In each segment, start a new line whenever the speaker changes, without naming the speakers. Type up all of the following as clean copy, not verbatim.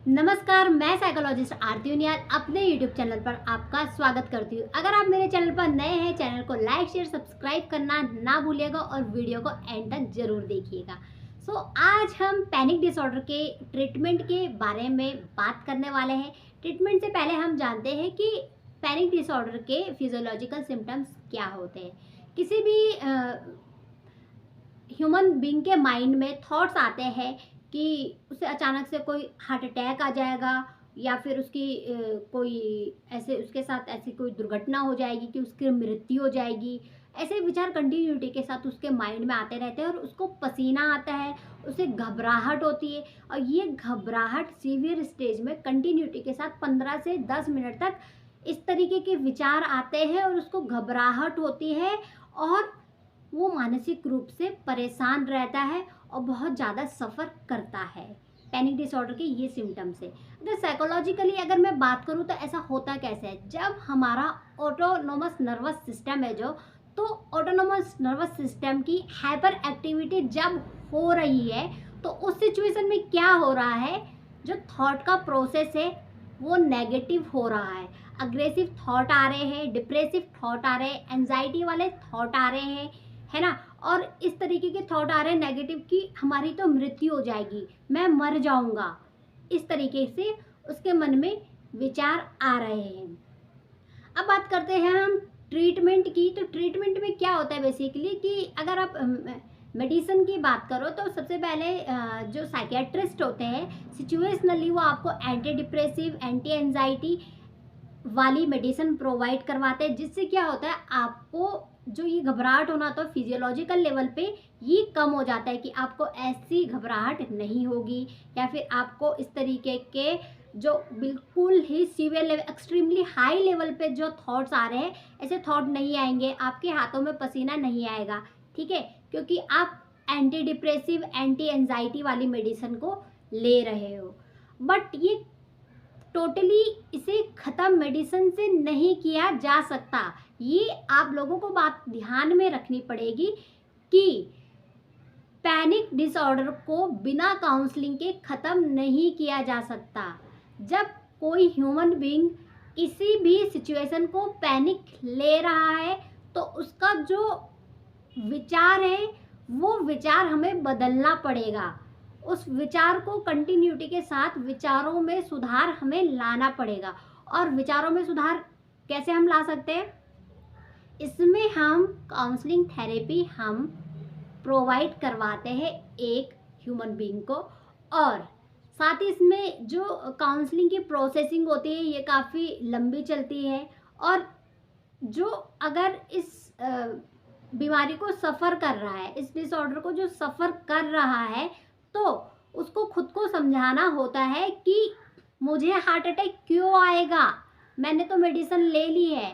नमस्कार, मैं साइकोलॉजिस्ट आरती उनियाल अपने यूट्यूब चैनल पर आपका स्वागत करती हूँ। अगर आप मेरे चैनल पर नए हैं, चैनल को लाइक शेयर सब्सक्राइब करना ना भूलिएगा और वीडियो को एंड तक जरूर देखिएगा। आज हम पैनिक डिसऑर्डर के ट्रीटमेंट के बारे में बात करने वाले हैं। ट्रीटमेंट से पहले हम जानते हैं कि पैनिक डिसऑर्डर के फिजियोलॉजिकल सिम्टम्स क्या होते हैं। किसी भी ह्यूमन बीइंग के माइंड में थॉट्स आते हैं कि उसे अचानक से कोई हार्ट अटैक आ जाएगा या फिर उसकी कोई ऐसे उसके साथ ऐसी कोई दुर्घटना हो जाएगी कि उसकी मृत्यु हो जाएगी। ऐसे विचार कंटिन्यूटी के साथ उसके माइंड में आते रहते हैं और उसको पसीना आता है, उसे घबराहट होती है और ये घबराहट सीवियर स्टेज में कंटिन्यूटी के साथ 15 से 10 मिनट तक इस तरीके के विचार आते हैं और उसको घबराहट होती है और वो मानसिक रूप से परेशान रहता है और बहुत ज़्यादा सफ़र करता है। पैनिक डिसऑर्डर के ये सिम्टम्स है। अगर साइकोलॉजिकली अगर मैं बात करूँ तो ऐसा होता कैसे है, जब हमारा ऑटोनोमस नर्वस सिस्टम है तो ऑटोनोमस नर्वस सिस्टम की हाइपर एक्टिविटी जब हो रही है तो उस सिचुएशन में क्या हो रहा है, जो थॉट का प्रोसेस है वो नेगेटिव हो रहा है। अग्रेसिव थॉट आ रहे हैं, डिप्रेसिव थॉट आ रहे हैं, एंजाइटी वाले थॉट आ रहे हैं, है ना। और इस तरीके के थॉट आ रहे हैं नेगेटिव कि हमारी तो मृत्यु हो जाएगी, मैं मर जाऊंगा, इस तरीके से उसके मन में विचार आ रहे हैं। अब बात करते हैं हम ट्रीटमेंट की। तो ट्रीटमेंट में क्या होता है बेसिकली कि अगर आप मेडिसिन की बात करो तो सबसे पहले जो साइकियाट्रिस्ट होते हैं सिचुएशनली वो आपको एंटी डिप्रेसिव एंटी एंजाइटी वाली मेडिसिन प्रोवाइड करवाते हैं, जिससे क्या होता है आपको जो ये घबराहट होना तो फिजियोलॉजिकल लेवल पे ये कम हो जाता है कि आपको ऐसी घबराहट नहीं होगी या फिर आपको इस तरीके के जो बिल्कुल ही severe level extremely high level पे जो थॉट्स आ रहे हैं ऐसे थॉट नहीं आएंगे, आपके हाथों में पसीना नहीं आएगा, ठीक है, क्योंकि आप एंटी डिप्रेसिव एंटी एंजाइटी वाली मेडिसिन को ले रहे हो। बट ये टोटली इसे ख़त्म मेडिसिन से नहीं किया जा सकता। ये आप लोगों को बात ध्यान में रखनी पड़ेगी कि पैनिक डिसऑर्डर को बिना काउंसलिंग के ख़त्म नहीं किया जा सकता। जब कोई ह्यूमन बीइंग किसी भी सिचुएशन को पैनिक ले रहा है तो उसका जो विचार है वो विचार हमें बदलना पड़ेगा। उस विचार को कंटिन्यूटी के साथ विचारों में सुधार हमें लाना पड़ेगा। और विचारों में सुधार कैसे हम ला सकते हैं, इसमें हम काउंसलिंग थेरेपी हम प्रोवाइड करवाते हैं एक ह्यूमन बीइंग को। और साथ ही इसमें जो काउंसलिंग की प्रोसेसिंग होती है ये काफ़ी लंबी चलती है। और जो अगर इस बीमारी को सफ़र कर रहा है, इस डिसऑर्डर को जो सफ़र कर रहा है तो उसको खुद को समझाना होता है कि मुझे हार्ट अटैक क्यों आएगा, मैंने तो मेडिसिन ले ली है।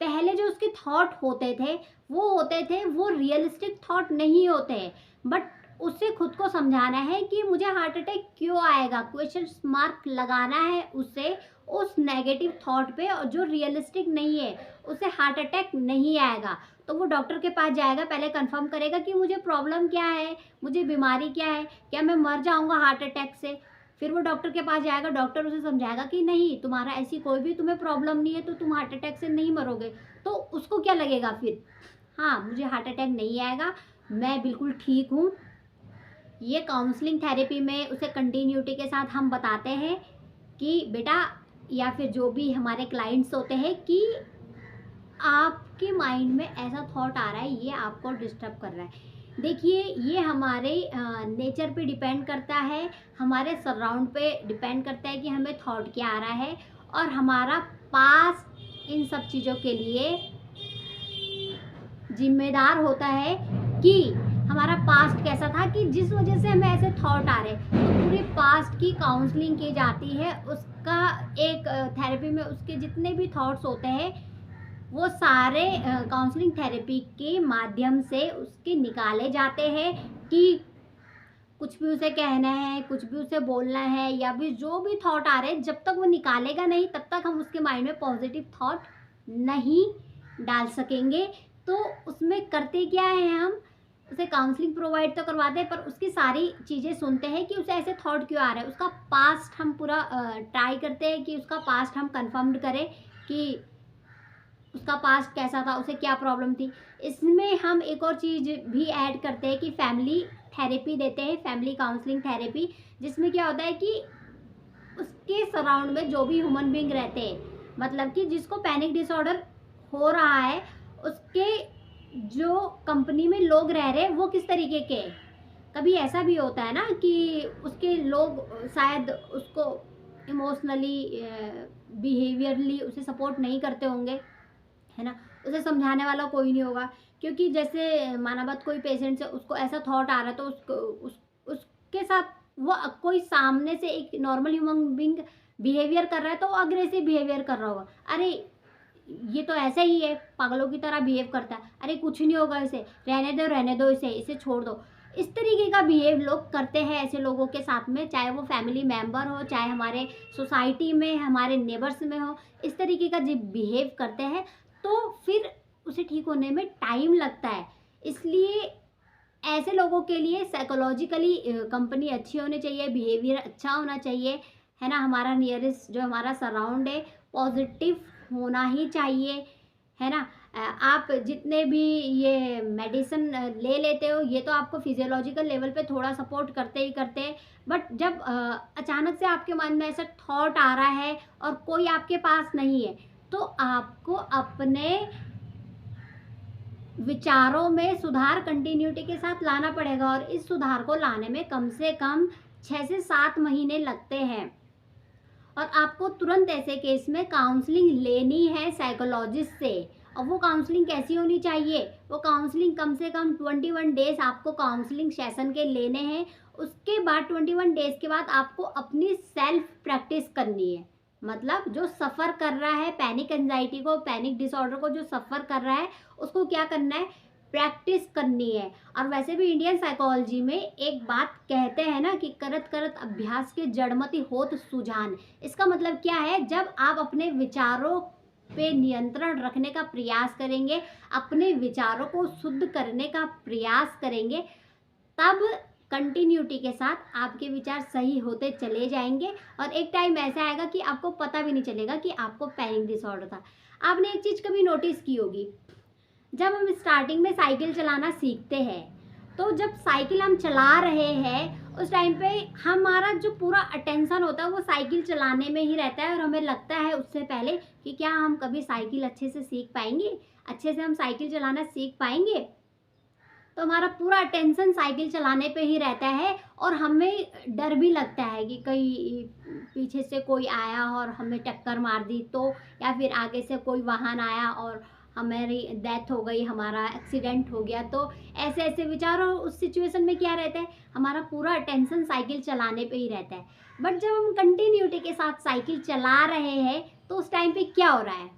पहले जो उसके थॉट होते थे वो रियलिस्टिक थॉट नहीं होते, बट उससे खुद को समझाना है कि मुझे हार्ट अटैक क्यों आएगा, क्वेश्चन मार्क लगाना है उसे उस नेगेटिव थॉट पे, और जो रियलिस्टिक नहीं है उसे हार्ट अटैक नहीं आएगा। तो वो डॉक्टर के पास जाएगा, पहले कंफर्म करेगा कि मुझे प्रॉब्लम क्या है, मुझे बीमारी क्या है, क्या मैं मर जाऊंगा हार्ट अटैक से। फिर वो डॉक्टर के पास जाएगा, डॉक्टर उसे समझाएगा कि नहीं, तुम्हारा ऐसी कोई भी तुम्हें प्रॉब्लम नहीं है तो तुम हार्ट अटैक से नहीं मरोगे। तो उसको क्या लगेगा फिर, हाँ मुझे हार्ट अटैक नहीं आएगा, मैं बिल्कुल ठीक हूँ। ये काउंसलिंग थेरेपी में उसे कंटिन्यूटी के साथ हम बताते हैं कि बेटा, या फिर जो भी हमारे क्लाइंट्स होते हैं कि आपके माइंड में ऐसा थॉट आ रहा है, ये आपको डिस्टर्ब कर रहा है। देखिए ये हमारे नेचर पे डिपेंड करता है, हमारे सराउंड पे डिपेंड करता है कि हमें थॉट क्या आ रहा है। और हमारा पास्ट इन सब चीज़ों के लिए जिम्मेदार होता है कि हमारा पास्ट कैसा था कि जिस वजह से हमें ऐसे थॉट आ रहे हैं। तो पूरे पास्ट की काउंसलिंग की जाती है, उसका एक थेरेपी में उसके जितने भी थॉट्स होते हैं वो सारे काउंसलिंग थेरेपी के माध्यम से उसके निकाले जाते हैं कि कुछ भी उसे कहना है, कुछ भी उसे बोलना है, या भी जो भी थॉट आ रहे हैं जब तक वो निकालेगा नहीं तब तक हम उसके माइंड में पॉजिटिव थॉट नहीं डाल सकेंगे। तो उसमें करते क्या है हम, उसे काउंसलिंग प्रोवाइड तो करवाते हैं, पर उसकी सारी चीज़ें सुनते हैं कि उसे ऐसे थॉट क्यों आ रहा है। उसका पास्ट हम पूरा ट्राई करते हैं कि उसका पास्ट हम कन्फर्म्ड करें कि उसका पास्ट कैसा था, उसे क्या प्रॉब्लम थी। इसमें हम एक और चीज़ भी ऐड करते हैं कि फैमिली थेरेपी देते हैं, फैमिली काउंसलिंग थेरेपी, जिसमें क्या होता है कि उसके सराउंड में जो भी ह्यूमन बीइंग रहते हैं, मतलब कि जिसको पैनिक डिसऑर्डर हो रहा है, उसके जो कंपनी में लोग रह रहे हैं वो किस तरीके के हैं। कभी ऐसा भी होता है ना कि उसके लोग शायद उसको इमोशनली, बिहेवियरली उसे सपोर्ट नहीं करते होंगे, है ना। उसे समझाने वाला कोई नहीं होगा, क्योंकि जैसे माना बात कोई पेशेंट से उसको ऐसा थॉट आ रहा है, तो उसके साथ वो कोई सामने से एक नॉर्मल ह्यूमन बीइंग बिहेवियर कर रहा है तो वो अग्रेसिव बिहेवियर कर रहा होगा। अरे ये तो ऐसा ही है, पागलों की तरह बिहेव करता है, अरे कुछ नहीं होगा इसे, रहने दो इसे, इसे छोड़ दो। इस तरीके का बिहेव लोग करते हैं ऐसे लोगों के साथ में, चाहे वो फैमिली मेंबर हो, चाहे हमारे सोसाइटी में, हमारे नेबर्स में हो। इस तरीके का जब बिहेव करते हैं तो फिर उसे ठीक होने में टाइम लगता है। इसलिए ऐसे लोगों के लिए साइकोलॉजिकली कंपनी अच्छी होनी चाहिए, बिहेवियर अच्छा होना चाहिए, है ना। हमारा नियरेस्ट जो हमारा सराउंड है पॉजिटिव होना ही चाहिए, है ना। आप जितने भी ये मेडिसिन ले लेते हो, ये तो आपको फिजियोलॉजिकल लेवल पे थोड़ा सपोर्ट करते ही करते हैं, बट जब अचानक से आपके मन में ऐसा थॉट आ रहा है और कोई आपके पास नहीं है, तो आपको अपने विचारों में सुधार कंटिन्यूटी के साथ लाना पड़ेगा, और इस सुधार को लाने में कम से कम 6 से 7 महीने लगते हैं। और आपको तुरंत ऐसे केस में काउंसलिंग लेनी है साइकोलॉजिस्ट से। और वो काउंसलिंग कैसी होनी चाहिए, वो काउंसलिंग कम से कम 21 डेज आपको काउंसलिंग सेशन के लेने हैं। उसके बाद 21 डेज के बाद आपको अपनी सेल्फ प्रैक्टिस करनी है। मतलब जो सफ़र कर रहा है पैनिक एंजाइटी को, पैनिक डिसऑर्डर को, जो सफ़र कर रहा है, उसको क्या करना है, प्रैक्टिस करनी है। और वैसे भी इंडियन साइकोलॉजी में एक बात कहते हैं ना कि करत करत अभ्यास के जड़मति होत सुजान। इसका मतलब क्या है, जब आप अपने विचारों पे नियंत्रण रखने का प्रयास करेंगे, अपने विचारों को शुद्ध करने का प्रयास करेंगे, तब कंटिन्यूटी के साथ आपके विचार सही होते चले जाएंगे, और एक टाइम ऐसा आएगा कि आपको पता भी नहीं चलेगा कि आपको पैनिक डिसऑर्डर था। आपने एक चीज़ कभी नोटिस की होगी, जब हम स्टार्टिंग में साइकिल चलाना सीखते हैं, तो जब साइकिल हम चला रहे हैं उस टाइम पे हमारा जो पूरा अटेंशन होता है वो साइकिल चलाने में ही रहता है, और हमें लगता है उससे पहले कि क्या हम कभी साइकिल अच्छे से सीख पाएंगे, अच्छे से हम साइकिल चलाना सीख पाएंगे। तो हमारा पूरा अटेंशन साइकिल चलाने पे ही रहता है, और हमें डर भी लगता है कि कहीं पीछे से कोई आया और हमें टक्कर मार दी तो, या फिर आगे से कोई वाहन आया और हमारी डेथ हो गई, हमारा एक्सीडेंट हो गया। तो ऐसे ऐसे विचार, और उस सिचुएशन में क्या रहता है, हमारा पूरा अटेंशन साइकिल चलाने पे ही रहता है। बट जब हम कंटिन्यूटी के साथ साइकिल चला रहे हैं तो उस टाइम पे क्या हो रहा है,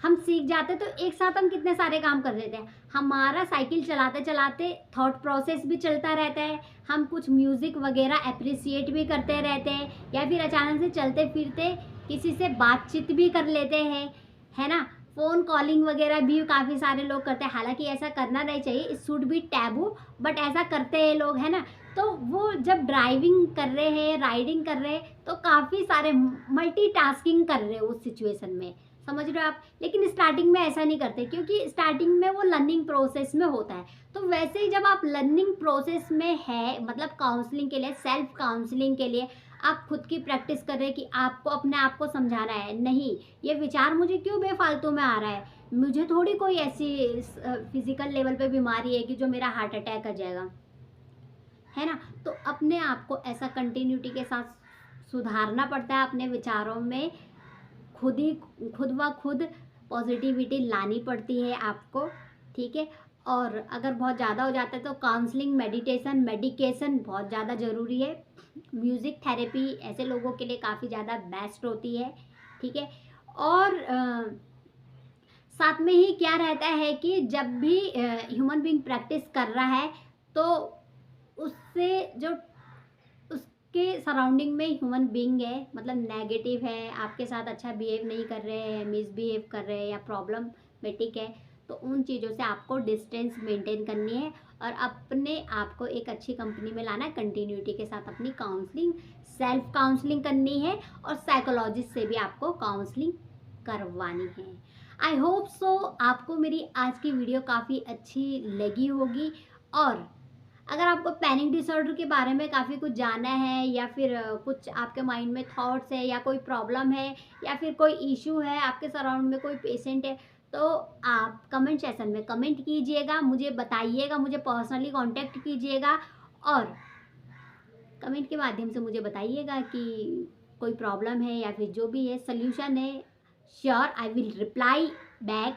हम सीख जाते तो एक साथ हम कितने सारे काम कर लेते हैं। हमारा साइकिल चलाते चलाते थॉट प्रोसेस भी चलता रहता है, हम कुछ म्यूज़िक वगैरह अप्रिसिएट भी करते रहते हैं, या फिर अचानक से चलते फिरते किसी से बातचीत भी कर लेते हैं, है ना। फ़ोन कॉलिंग वगैरह भी काफ़ी सारे लोग करते हैं, हालांकि ऐसा करना नहीं चाहिए, it should be taboo, but ऐसा करते हैं लोग, है ना। तो वो जब ड्राइविंग कर रहे हैं, राइडिंग कर रहे हैं, तो काफ़ी सारे मल्टीटास्किंग कर रहे हैं उस सिचुएशन में, समझ रहे हो आप। लेकिन स्टार्टिंग में ऐसा नहीं करते, क्योंकि स्टार्टिंग में वो लर्निंग प्रोसेस में होता है। तो वैसे ही जब आप लर्निंग प्रोसेस में है, मतलब काउंसलिंग के लिए, सेल्फ काउंसलिंग के लिए आप खुद की प्रैक्टिस कर रहे हैं कि आपको अपने आप को समझाना है, नहीं ये विचार मुझे क्यों बेफालतू में आ रहा है, मुझे थोड़ी कोई ऐसी फिजिकल लेवल पे बीमारी है कि जो मेरा हार्ट अटैक आ जाएगा, है ना। तो अपने आप को ऐसा कंटिन्यूटी के साथ सुधारना पड़ता है, अपने विचारों में खुद व खुद पॉजिटिविटी लानी पड़ती है आपको, ठीक है। और अगर बहुत ज़्यादा हो जाता है तो काउंसलिंग, मेडिटेशन, मेडिकेशन बहुत ज़्यादा ज़रूरी है। म्यूज़िक थेरेपी ऐसे लोगों के लिए काफ़ी ज़्यादा बेस्ट होती है, ठीक है। और साथ में ही क्या रहता है कि जब भी ह्यूमन बीइंग प्रैक्टिस कर रहा है, तो उससे जो उसके सराउंडिंग में ह्यूमन बीइंग है, मतलब नेगेटिव है, आपके साथ अच्छा बिहेव नहीं कर रहे हैं, मिसबिहेव कर रहे हैं या प्रॉब्लमेटिक है, तो उन चीज़ों से आपको डिस्टेंस मेंटेन करनी है और अपने आप को एक अच्छी कंपनी में लाना है। कंटिन्यूटी के साथ अपनी काउंसलिंग, सेल्फ काउंसलिंग करनी है और साइकोलॉजिस्ट से भी आपको काउंसलिंग करवानी है। आई होप सो आपको मेरी आज की वीडियो काफ़ी अच्छी लगी होगी। और अगर आपको पैनिक डिसऑर्डर के बारे में काफ़ी कुछ जानना है या फिर कुछ आपके माइंड में थॉट्स है या कोई प्रॉब्लम है या फिर कोई इश्यू है, आपके सराउंड में कोई पेशेंट है, तो आप कमेंट सेक्शन में कमेंट कीजिएगा, मुझे बताइएगा, मुझे पर्सनली कांटेक्ट कीजिएगा और कमेंट के माध्यम से मुझे बताइएगा कि कोई प्रॉब्लम है या फिर जो भी है सल्यूशन है। Sure I will reply back.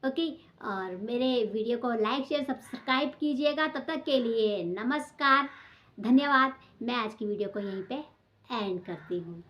Okay, और मेरे वीडियो को लाइक शेयर सब्सक्राइब कीजिएगा। तब तक के लिए नमस्कार, धन्यवाद। मैं आज की वीडियो को यहीं पे एंड करती हूँ।